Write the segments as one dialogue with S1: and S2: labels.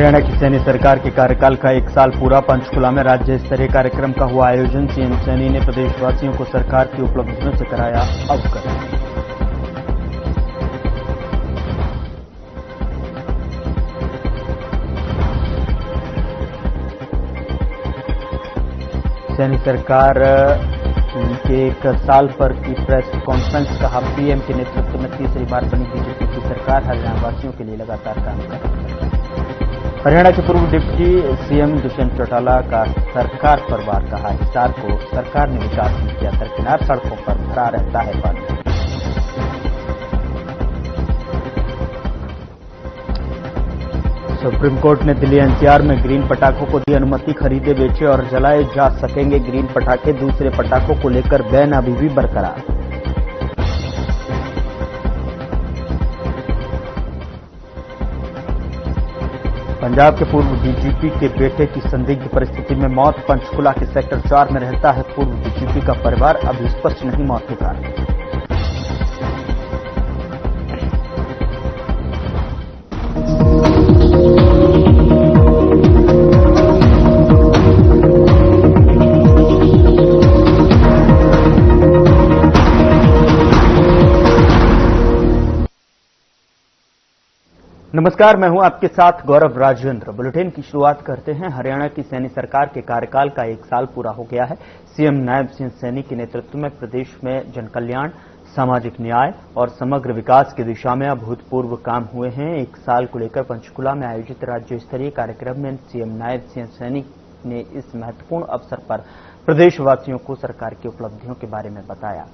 S1: हरियाणा की सैनी सरकार के कार्यकाल का 1 साल पूरा। पंचकुला में राज्य स्तरीय कार्यक्रम का हुआ आयोजन। सीएम सैनी ने प्रदेशवासियों को सरकार की उपलब्धियों से कराया अवगत। सैनी सरकार के 1 साल पर की प्रेस कॉन्फ्रेंस। कहा, पीएम के नेतृत्व में तीसरी बार बनी बीजेपी की सरकार हरियाणा वासियों के लिए लगातार काम कर रही है। हरियाणा के पूर्व डिप्टी सीएम दुष्यंत चौटाला का सरकार पर वार। कहा, हिसार को सरकार ने विकास नहीं किया, दरकिनार सड़कों पर भरा रहता है पानी। सुप्रीम कोर्ट ने दिल्ली एनसीआर में ग्रीन पटाखों को दी अनुमति। खरीदे, बेचे और जलाए जा सकेंगे ग्रीन पटाखे। दूसरे पटाखों को लेकर बैन अभी भी बरकरार। पंजाब के पूर्व डीजीपी के बेटे की संदिग्ध परिस्थिति में मौत। पंचकुला के सेक्टर 4 में रहता है पूर्व डीजीपी का परिवार। अभी स्पष्ट नहीं मौत के कारण। नमस्कार, मैं हूं आपके साथ गौरव राजेंद्र। बुलेटिन की शुरुआत करते हैं। हरियाणा की सैनी सरकार के कार्यकाल का 1 साल पूरा हो गया है। सीएम नायब सिंह सैनी के नेतृत्व में प्रदेश में जनकल्याण, सामाजिक न्याय और समग्र विकास की दिशा में अभूतपूर्व काम हुए हैं। 1 साल को लेकर पंचकुला में आयोजित राज्य स्तरीय कार्यक्रम में सीएम नायब सिंह सैनी ने इस महत्वपूर्ण अवसर पर प्रदेशवासियों को सरकार की उपलब्धियों के बारे में बताया।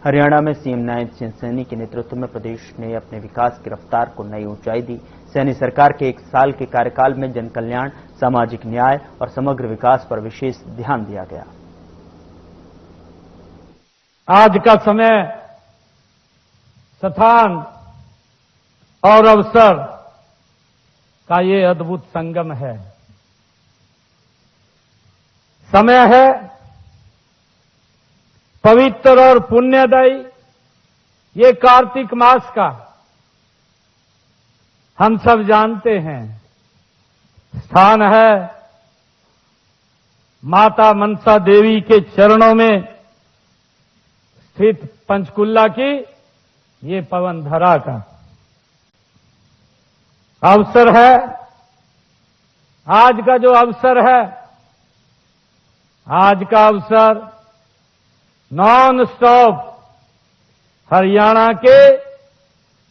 S1: हरियाणा में सीएम नायब सिंह सैनी के नेतृत्व में प्रदेश ने अपने विकास की रफ्तार को नई ऊंचाई दी। सैनी सरकार के 1 साल के कार्यकाल में जनकल्याण, सामाजिक न्याय और समग्र विकास पर विशेष ध्यान दिया गया।
S2: आज का समय, स्थान और अवसर का ये अद्भुत संगम है। समय है पवित्र और पुण्यदायी ये कार्तिक मास का। हम सब जानते हैं। स्थान है माता मनसा देवी के चरणों में स्थित पंचकुला की ये पवन धरा का। अवसर है, आज का जो अवसर है, आज का अवसर नॉन स्टॉप हरियाणा के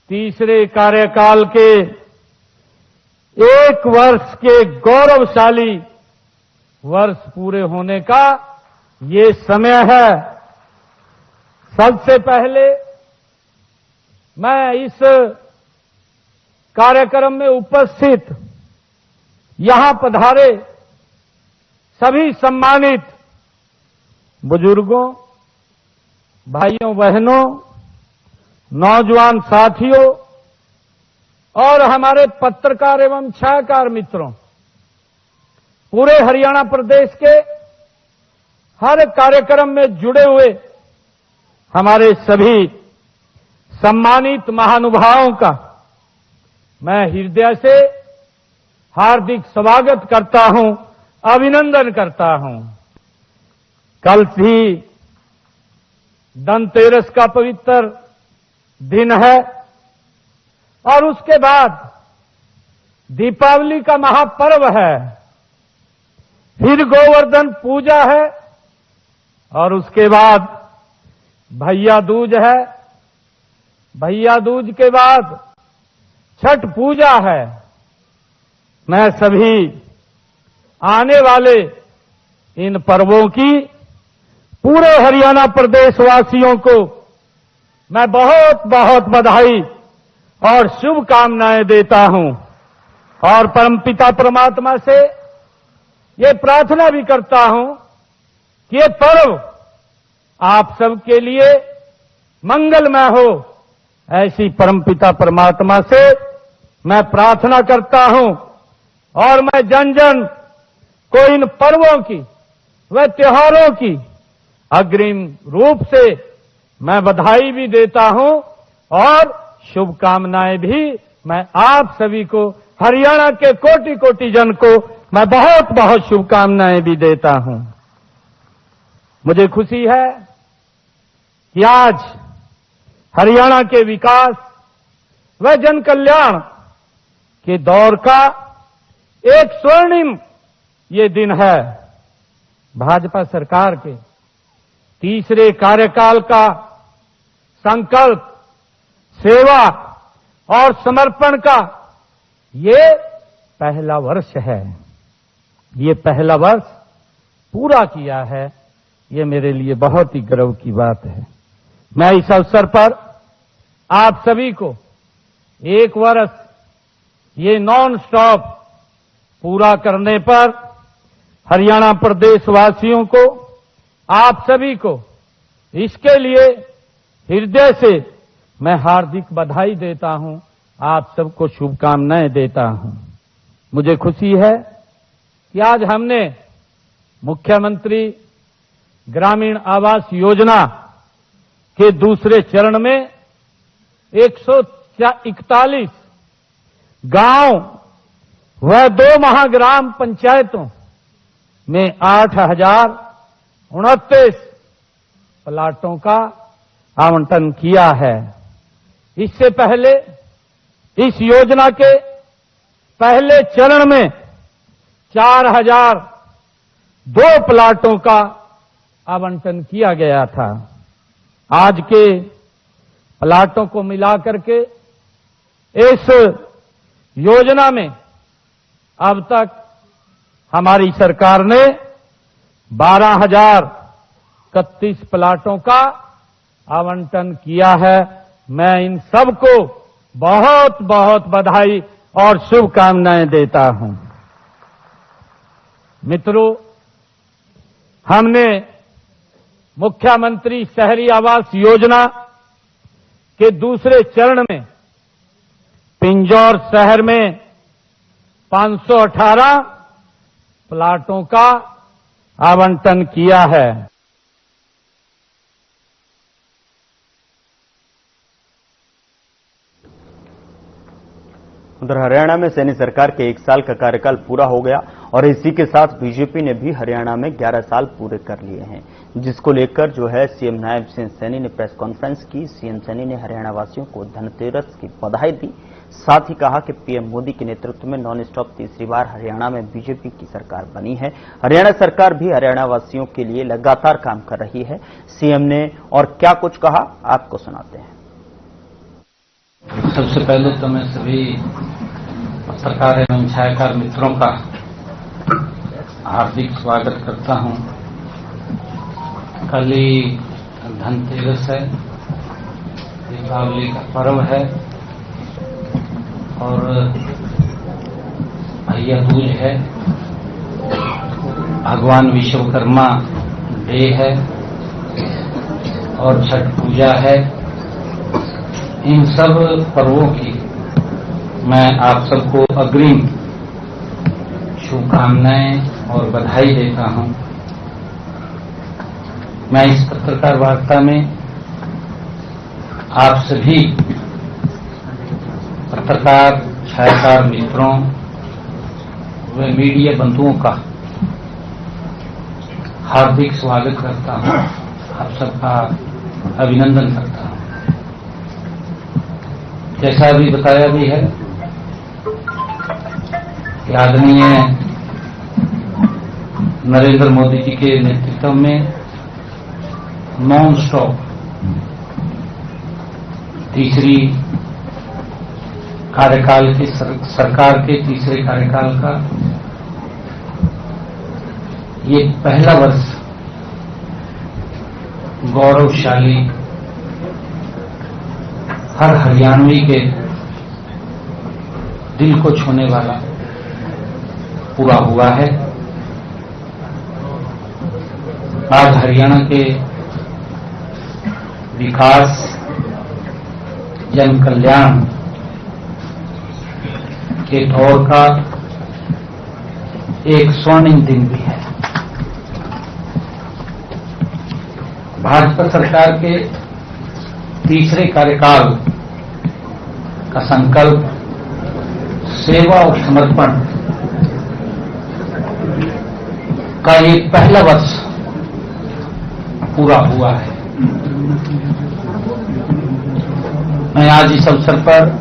S2: तीसरे कार्यकाल के 1 वर्ष के गौरवशाली वर्ष पूरे होने का ये समय है। सबसे पहले मैं इस कार्यक्रम में उपस्थित यहां पधारे सभी सम्मानित बुजुर्गों, भाइयों बहनों, नौजवान साथियों और हमारे पत्रकार एवं छायाकार मित्रों, पूरे हरियाणा प्रदेश के हर कार्यक्रम में जुड़े हुए हमारे सभी सम्मानित महानुभावों का मैं हृदय से हार्दिक स्वागत करता हूं, अभिनंदन करता हूं। कल ही धनतेरस का पवित्र दिन है और उसके बाद दीपावली का महापर्व है, फिर गोवर्धन पूजा है और उसके बाद भैया दूज है। भैया दूज के बाद छठ पूजा है। मैं सभी आने वाले इन पर्वों की पूरे हरियाणा प्रदेश वासियों को मैं बहुत बहुत बधाई और शुभकामनाएं देता हूं और परमपिता परमात्मा से ये प्रार्थना भी करता हूं कि ये पर्व आप सबके लिए मंगलमय हो। ऐसी परमपिता परमात्मा से मैं प्रार्थना करता हूं और मैं जन जन को इन पर्वों की व त्योहारों की अग्रिम रूप से मैं बधाई भी देता हूं और शुभकामनाएं भी मैं आप सभी को हरियाणा के कोटि कोटि जन को मैं बहुत बहुत शुभकामनाएं भी देता हूं। मुझे खुशी है कि आज हरियाणा के विकास व जन कल्याण के दौर का एक स्वर्णिम ये दिन है। भाजपा सरकार के तीसरे कार्यकाल का संकल्प, सेवा और समर्पण का ये पहला वर्ष है। ये पहला वर्ष पूरा किया है, ये मेरे लिए बहुत ही गर्व की बात है। मैं इस अवसर पर आप सभी को एक वर्ष ये नॉन स्टॉप पूरा करने पर हरियाणा प्रदेश वासियों को, आप सभी को इसके लिए हृदय से मैं हार्दिक बधाई देता हूं, आप सबको शुभकामनाएं देता हूं। मुझे खुशी है कि आज हमने मुख्यमंत्री ग्रामीण आवास योजना के दूसरे चरण में 141 गांव व 2 महाग्राम पंचायतों में 8,029 प्लाटों का आवंटन किया है। इससे पहले इस योजना के पहले चरण में 4,002 प्लाटों का आवंटन किया गया था। आज के प्लाटों को मिलाकर के इस योजना में अब तक हमारी सरकार ने 12,031 प्लाटों का आवंटन किया है। मैं इन सबको बहुत बहुत बधाई और शुभकामनाएं देता हूं। मित्रों, हमने मुख्यमंत्री शहरी आवास योजना के दूसरे चरण में पिंजौर शहर में 518 प्लाटों का आवंटन किया है।
S1: उधर हरियाणा में सैनी सरकार के 1 साल का कार्यकाल पूरा हो गया और इसी के साथ बीजेपी ने भी हरियाणा में 11 साल पूरे कर लिए हैं, जिसको लेकर जो है सीएम नायब सिंह सैनी ने प्रेस कॉन्फ्रेंस की। सीएम सैनी ने हरियाणा वासियों को धनतेरस की बधाई दी, साथ ही कहा कि पीएम मोदी के नेतृत्व में नॉन स्टॉप तीसरी बार हरियाणा में बीजेपी की सरकार बनी है। हरियाणा सरकार भी हरियाणा वासियों के लिए लगातार काम कर रही है। सीएम ने और क्या कुछ कहा, आपको सुनाते हैं।
S3: सबसे पहले तो मैं सभी पत्रकार एवं छायाकार मित्रों का हार्दिक स्वागत करता हूं। कल ही धनतेरस है, दीपावली का पर्व है और भैया दूज है, भगवान विश्वकर्मा डे है और छठ पूजा है। इन सब पर्वों की मैं आप सबको अग्रिम शुभकामनाएं और बधाई देता हूं। मैं इस पत्रकार वार्ता में आप सभी पत्रकार छायाकार मित्रों व मीडिया बंधुओं का हार्दिक स्वागत करता हूं, आप सबका अभिनंदन करता हूं। जैसा अभी बताया भी है कि आदरणीय नरेंद्र मोदी जी के नेतृत्व में नॉन स्टॉप तीसरी कार्यकाल के सरकार के तीसरे कार्यकाल का ये पहला वर्ष गौरवशाली हर हरियाणवी के दिल को छूने वाला पूरा हुआ है। आज हरियाणा के विकास, जन कल्याण के दौर का एक स्वर्णिम दिन भी है। भाजपा सरकार के तीसरे कार्यकाल का संकल्प, सेवा और समर्पण का ये पहला वर्ष पूरा हुआ है। मैं आज इस अवसर पर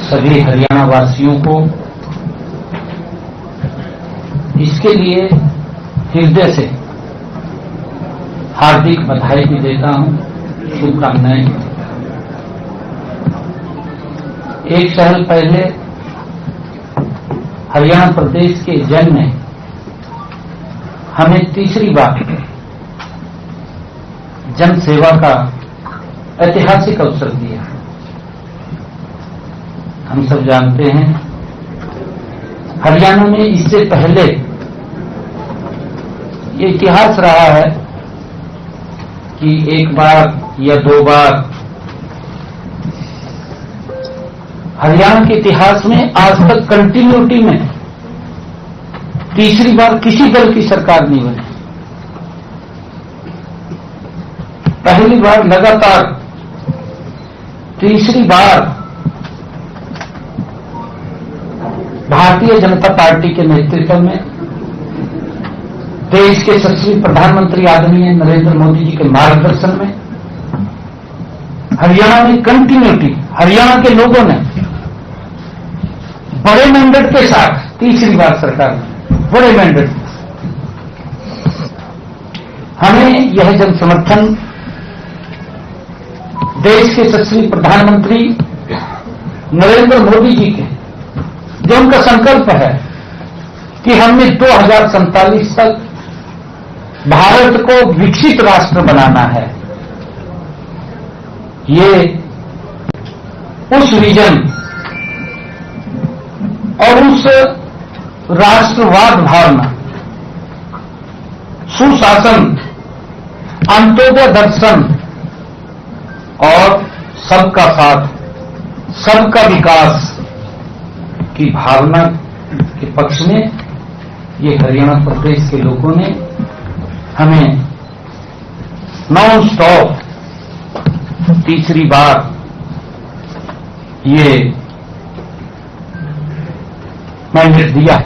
S3: सभी हरियाणा वासियों को इसके लिए हृदय से हार्दिक बधाई भी देता हूं, शुभकामनाएं। एक साल पहले हरियाणा प्रदेश के जन ने हमें तीसरी बार जन सेवा का ऐतिहासिक अवसर दिया। हम सब जानते हैं हरियाणा में इससे पहले ये इतिहास रहा है कि एक बार या दो बार हरियाणा के इतिहास में आज तक कंटिन्यूटी में तीसरी बार किसी दल की सरकार नहीं बनी। पहली बार लगातार तीसरी बार भारतीय जनता पार्टी के नेतृत्व में देश के यशस्वी प्रधानमंत्री आदरणीय नरेंद्र मोदी जी के मार्गदर्शन में हरियाणा में कंटिन्यूटी, हरियाणा के लोगों ने बड़े मैंडेट के साथ तीसरी बार सरकार में बड़े मैंडेट, हमें यह जन समर्थन देश के यशस्वी प्रधानमंत्री नरेंद्र मोदी जी के जो उनका संकल्प है कि हमने 2047 तक भारत को विकसित राष्ट्र बनाना है, ये उस विजन और उस राष्ट्रवाद भावना, सुशासन, अंत्योदय दर्शन और सबका साथ, सबका विकास की भावना के पक्ष में ये हरियाणा प्रदेश के लोगों ने हमें नॉन स्टॉप तीसरी बार ये मैंडेट दिया है।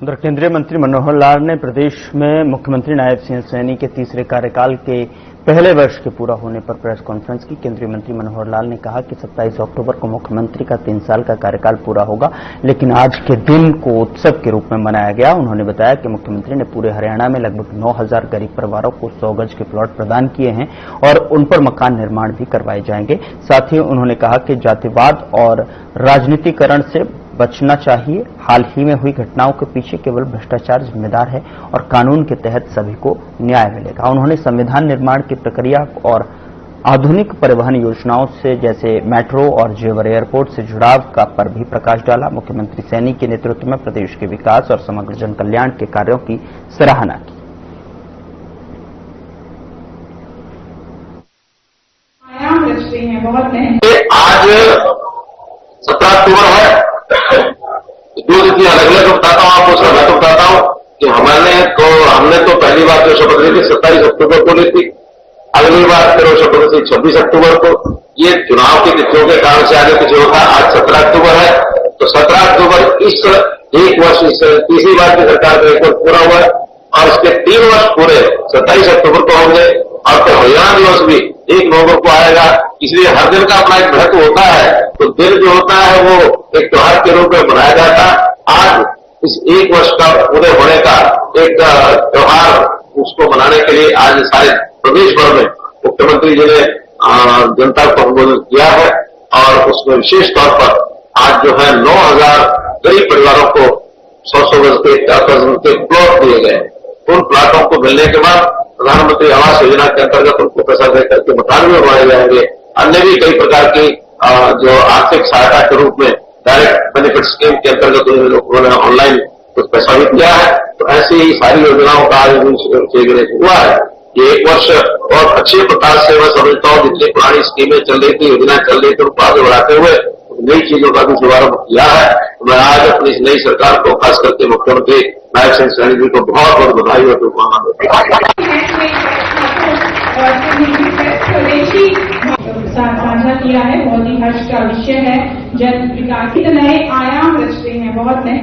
S1: उधर केंद्रीय मंत्री मनोहर लाल ने प्रदेश में मुख्यमंत्री नायब सिंह सैनी के तीसरे कार्यकाल के पहले वर्ष के पूरा होने पर प्रेस कॉन्फ्रेंस की। केंद्रीय मंत्री मनोहर लाल ने कहा कि 27 अक्टूबर को मुख्यमंत्री का 3 साल का कार्यकाल पूरा होगा, लेकिन आज के दिन को उत्सव के रूप में मनाया गया। उन्होंने बताया कि मुख्यमंत्री ने पूरे हरियाणा में लगभग 9000 गरीब परिवारों को 100 गज के प्लॉट प्रदान किए हैं और उन पर मकान निर्माण भी करवाए जाएंगे। साथ ही उन्होंने कहा कि जातिवाद और राजनीतिकरण से बचना चाहिए। हाल ही में हुई घटनाओं के पीछे केवल भ्रष्टाचार जिम्मेदार है और कानून के तहत सभी को न्याय मिलेगा। उन्होंने संविधान निर्माण की प्रक्रिया और आधुनिक परिवहन योजनाओं से जैसे मेट्रो और जेवर एयरपोर्ट से जुड़ाव का पर भी प्रकाश डाला। मुख्यमंत्री सैनी के नेतृत्व में प्रदेश के विकास और समग्र जन कल्याण के कार्यों की सराहना की।
S4: आज 17 अक्टूबर है, दो की अलग अलग बताता हूँ आपको, उसका मैं तो बताता हूँ कि हमने तो पहली बार जो शपथ ली थी 27 अक्टूबर को ली थी, अगली बार फिर वो शपथ ली 26 अक्टूबर को। ये चुनाव की तिथियों के कारण से आगे पीछे होता। आज 17 अक्टूबर है, तो 17 अक्टूबर इस एक वर्ष, इस तीसरी बार की सरकार का एक वर्ष पूरा हुआ है और इसके 3 वर्ष पूरे 27 अक्टूबर को होंगे और फिर हरियाणा दिवस भी 1 नवंबर को आएगा। इसलिए हर दिन का अपना एक महत्व होता है, तो दिन जो होता है वो एक त्योहार के रूप में मनाया जाता है। आज इस 1 वर्ष का पूरे होने का एक त्योहार, उसको मनाने के लिए आज सारे प्रदेश भर में मुख्यमंत्री जी ने जनता को संबोधित किया है और उसमें विशेष तौर पर आज जो है 9000 गरीब परिवारों को 100 गज के प्लॉट दिए गए। उन प्लॉटों को मिलने के बाद प्रधानमंत्री आवास योजना के अंतर्गत उनको पैसा देकर के मकान भी बनाए जाएंगे। अन्य भी कई प्रकार की जो आर्थिक सहायता के रूप में डायरेक्ट बेनिफिट स्कीम के अंतर्गत उन्होंने ऑनलाइन कुछ पैसा भी दिया है। तो ऐसी ही सारी योजनाओं का आज हुआ है। ये 1 वर्ष और अच्छे प्रकार से मैं समझता हूँ जितनी पुरानी स्कीमें चल रही थी, योजनाएं चल रही थी, उनको आगे बढ़ाते हुए नई चीजों का भी शुभारंभ किया है। मैं आज अपनी इस नई सरकार को खास करके मुख्यमंत्री नायब सिंह सैनी जी को बहुत बहुत बधाई और शुभकामनाएं देता हूं।
S5: साथ साझा किया है। बहुत ही हर्ष का विषय है। जन विकास के नए आयाम रच रहे हैं, बहुत नए।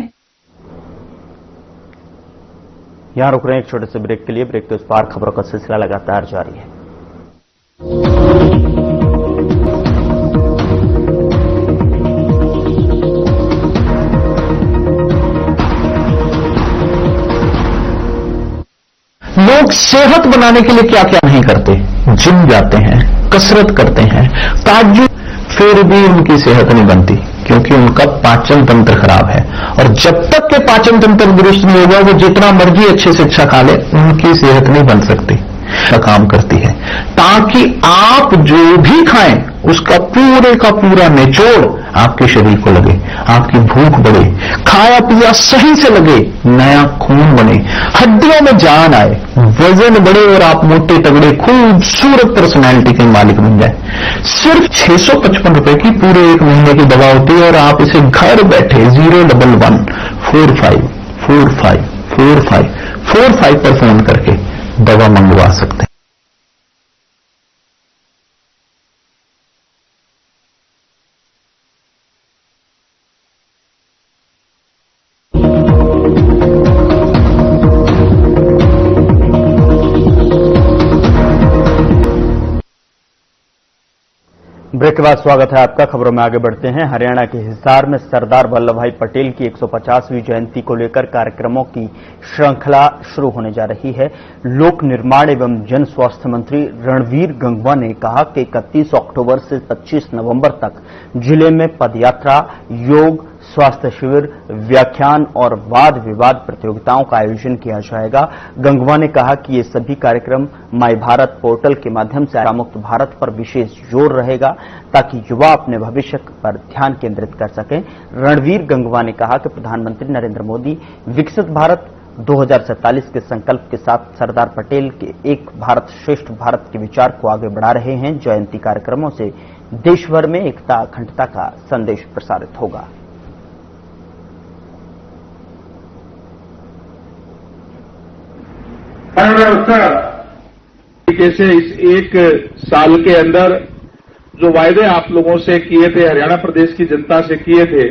S1: यहां रुक रहे हैं एक छोटे से ब्रेक के लिए। ब्रेक के उस पार खबरों का सिलसिला लगातार जारी है।
S6: लोग सेहत बनाने के लिए क्या क्या नहीं करते, जिम जाते हैं, कसरत करते हैं, ताज्जुब, फिर भी उनकी सेहत नहीं बनती क्योंकि उनका पाचन तंत्र खराब है। और जब तक के पाचन तंत्र दुरुस्त नहीं होगा, वो जितना मर्जी अच्छे से अच्छा खा ले, उनकी सेहत नहीं बन सकती। का काम करती है ताकि आप जो भी खाएं उसका पूरे का पूरा निचोड़ आपके शरीर को लगे, आपकी भूख बढ़े, खाया पिया सही से लगे, नया खून बने, हड्डियों में जान आए, वजन बढ़े और आप मोटे तगड़े खूबसूरत पर्सनैलिटी के मालिक बन जाए। सिर्फ 655 रुपए की पूरे एक महीने की दवा होती है और आप इसे घर बैठे 01145454545 पर फोन करके दवा मंगवा सकते हैं।
S1: ब्रेक के बाद स्वागत है आपका। खबरों में आगे बढ़ते हैं। हरियाणा के हिसार में सरदार वल्लभ भाई पटेल की 150वीं जयंती को लेकर कार्यक्रमों की श्रृंखला शुरू होने जा रही है। लोक निर्माण एवं जन स्वास्थ्य मंत्री रणवीर गंगवा ने कहा कि 31 अक्टूबर से 25 नवंबर तक जिले में पदयात्रा, योग, स्वास्थ्य शिविर, व्याख्यान और वाद विवाद प्रतियोगिताओं का आयोजन किया जाएगा। गंगवा ने कहा कि ये सभी कार्यक्रम माई भारत पोर्टल के माध्यम से मुक्त भारत पर विशेष जोर रहेगा ताकि युवा अपने भविष्य पर ध्यान केंद्रित कर सकें। रणवीर गंगवा ने कहा कि प्रधानमंत्री नरेंद्र मोदी विकसित भारत 2047 के संकल्प के साथ सरदार पटेल के एक भारत श्रेष्ठ भारत के विचार को आगे बढ़ा रहे हैं। जयंती कार्यक्रमों से देश भर में एकता अखंडता का संदेश प्रसारित होगा।
S7: तरीके से इस एक साल के अंदर जो वायदे आप लोगों से किए थे, हरियाणा प्रदेश की जनता से किए थे,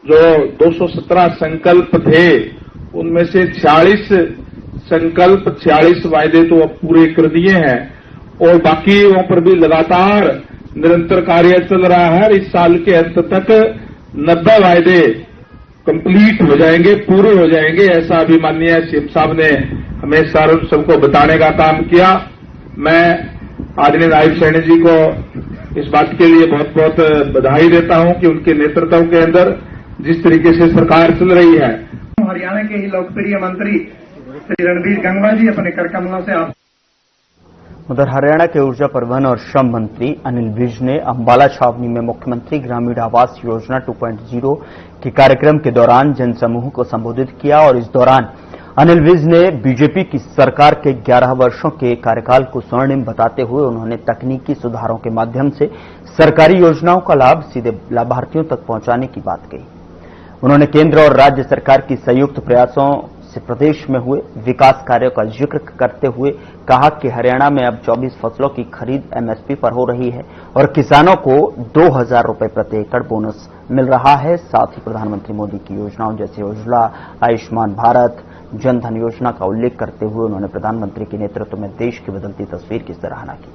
S7: जो 217 संकल्प थे, उनमें से 46 संकल्प 46 वायदे तो अब पूरे कर दिए हैं और बाकियों पर भी लगातार निरंतर कार्य चल रहा है। इस साल के अंत तक 90 वायदे कंप्लीट हो जाएंगे, पूरे हो जाएंगे, ऐसा अभी माननीय सीएम साहब ने हमें सबको बताने का काम किया। मैं आदरणीय नायब सैनी जी को इस बात के लिए बहुत बहुत बधाई देता हूं कि उनके नेतृत्व के अंदर जिस तरीके से सरकार चल रही है।
S8: हरियाणा के ही लोकप्रिय मंत्री श्री रणवीर गंगवा जी अपने कर कमलों से आप।
S1: उधर हरियाणा के ऊर्जा, परिवहन और श्रम मंत्री अनिल विज ने अंबाला छावनी में मुख्यमंत्री ग्रामीण आवास योजना 2.0 के कार्यक्रम के दौरान जनसमूह को संबोधित किया और इस दौरान अनिल विज ने बीजेपी की सरकार के 11 वर्षों के कार्यकाल को स्वर्णिम बताते हुए उन्होंने तकनीकी सुधारों के माध्यम से सरकारी योजनाओं का लाभ सीधे लाभार्थियों तक पहुंचाने की बात कही। उन्होंने केंद्र और राज्य सरकार की संयुक्त प्रयासों से प्रदेश में हुए विकास कार्यों का जिक्र करते हुए कहा कि हरियाणा में अब 24 फसलों की खरीद एमएसपी पर हो रही है और किसानों को 2000 रुपए प्रति एकड़ बोनस मिल रहा है। साथ ही प्रधानमंत्री मोदी की योजनाओं जैसे उज्ज्वला, आयुष्मान भारत, जन धन योजना का उल्लेख करते हुए उन्होंने प्रधानमंत्री के नेतृत्व में देश की बदलती तस्वीर की सराहना की।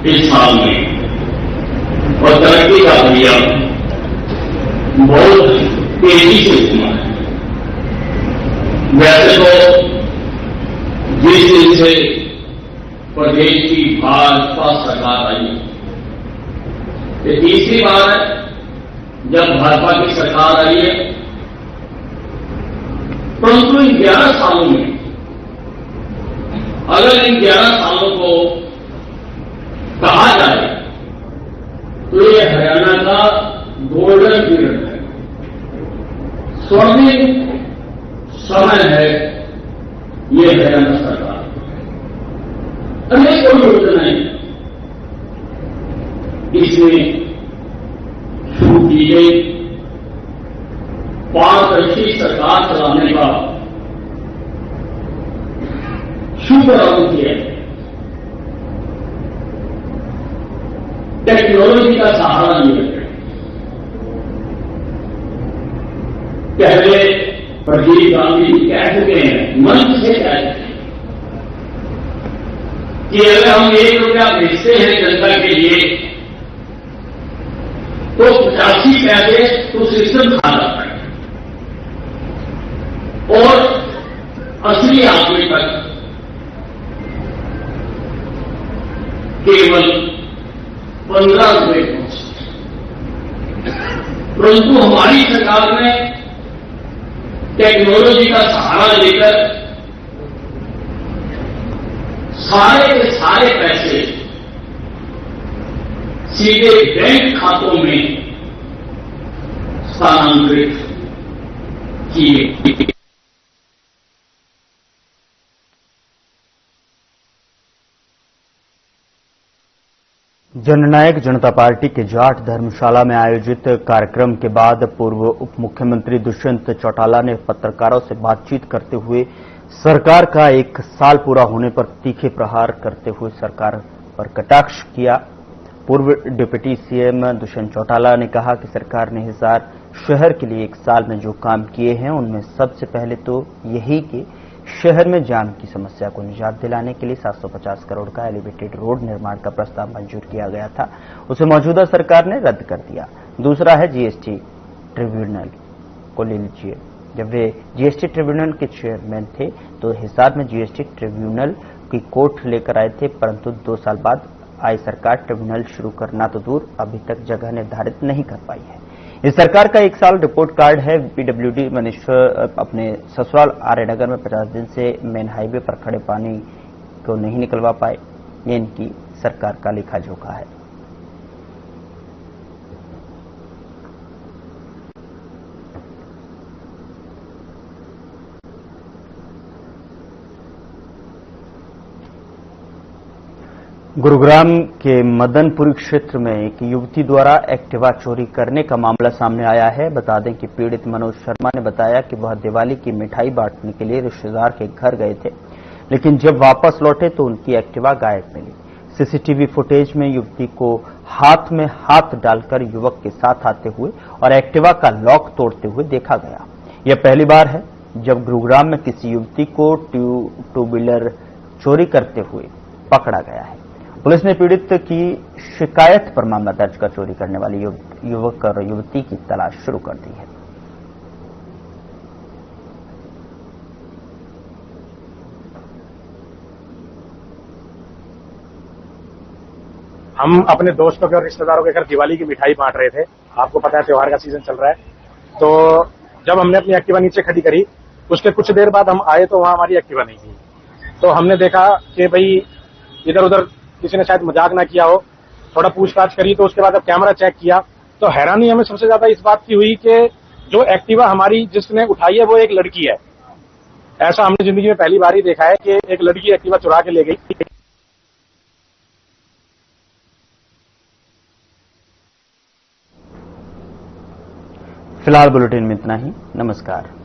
S9: इस साल में और तरक्की का अभियान बहुत तेजी से हुआ है। वैसे तो जिस दिन से प्रदेश की भाजपा सरकार आई, ये तीसरी बार है जब भाजपा की सरकार आई है, परंतु इन 11 सालों में अगर इन 11 सालों को कहा जाए तो ये हरियाणा का गोल्डन पीरियड है, स्वर्णिम समय है ये हरियाणा सरकार। अनेक योजनाएं में शुरू की गई पारदर्शी सरकार चलाने का शुभ प्रारंभ किया। टेक्नोलॉजी का सहारा लिया। पहले राजीव गांधी जी कह चुके हैं, मंच से कह चुके हैं कि अगर हम ₹1 भेजते हैं जनता के लिए तो 85 पैसे तो सिस्टम खा जाता है और असली आदमी तक केवल 15 रुपए पहुंचते। परंतु हमारी सरकार ने टेक्नोलॉजी का सहारा लेकर सारे के सारे पैसे सीधे बैंक खातों में स्थानांतरित किए।
S1: जननायक जनता पार्टी के जाट धर्मशाला में आयोजित कार्यक्रम के बाद पूर्व उप मुख्यमंत्री दुष्यंत चौटाला ने पत्रकारों से बातचीत करते हुए सरकार का 1 साल पूरा होने पर तीखे प्रहार करते हुए सरकार पर कटाक्ष किया। पूर्व डिप्टी सीएम दुष्यंत चौटाला ने कहा कि सरकार ने हिसार शहर के लिए 1 साल में जो काम किए हैं उनमें सबसे पहले तो यही कि शहर में जाम की समस्या को निजात दिलाने के लिए 750 करोड़ का एलिवेटेड रोड निर्माण का प्रस्ताव मंजूर किया गया था, उसे मौजूदा सरकार ने रद्द कर दिया। दूसरा है जीएसटी ट्रिब्यूनल को ले लीजिए। जब वे जीएसटी ट्रिब्यूनल के चेयरमैन थे तो हिसार में जीएसटी ट्रिब्यूनल की कोर्ट लेकर आए थे, परंतु 2 साल बाद आई सरकार ट्रिब्यूनल शुरू करना तो दूर अभी तक जगह निर्धारित नहीं कर पाई है। इस सरकार का 1 साल रिपोर्ट कार्ड है। पीडब्ल्यूडी मिनिस्टर अपने ससुराल आर्यनगर में 50 दिन से मेन हाईवे पर खड़े पानी को नहीं निकलवा पाए। ये इनकी सरकार का लेखा जोखा है। गुरुग्राम के मदनपुरी क्षेत्र में एक युवती द्वारा एक्टिवा चोरी करने का मामला सामने आया है। बता दें कि पीड़ित मनोज शर्मा ने बताया कि वह दिवाली की मिठाई बांटने के लिए रिश्तेदार के घर गए थे, लेकिन जब वापस लौटे तो उनकी एक्टिवा गायब मिली। सीसीटीवी फुटेज में युवती को हाथ में हाथ डालकर युवक के साथ आते हुए और एक्टिवा का लॉक तोड़ते हुए देखा गया। यह पहली बार है जब गुरुग्राम में किसी युवती को टू व्हीलर चोरी करते हुए पकड़ा गया है। पुलिस ने पीड़ित की शिकायत पर मामला दर्ज कर चोरी करने वाली युवक और युवती की तलाश शुरू कर दी है।
S10: हम अपने दोस्तों के और रिश्तेदारों के घर दिवाली की मिठाई बांट रहे थे। आपको पता है त्योहार का सीजन चल रहा है, तो जब हमने अपनी एक्टिवा नीचे खड़ी करी उसके कुछ देर बाद हम आए तो वहां हमारी एक्टिवा नहीं थी। तो हमने देखा कि भाई इधर उधर किसी ने शायद मजाक ना किया हो। थोड़ा पूछताछ करी तो उसके बाद अब कैमरा चेक किया तो हैरानी हमें सबसे ज्यादा इस बात की हुई कि जो एक्टिवा हमारी जिसने उठाई है वो एक लड़की है। ऐसा हमने जिंदगी में पहली बार ही देखा है कि एक लड़की एक्टिवा चुरा के ले गई।
S1: फिलहाल बुलेटिन में इतना ही। नमस्कार।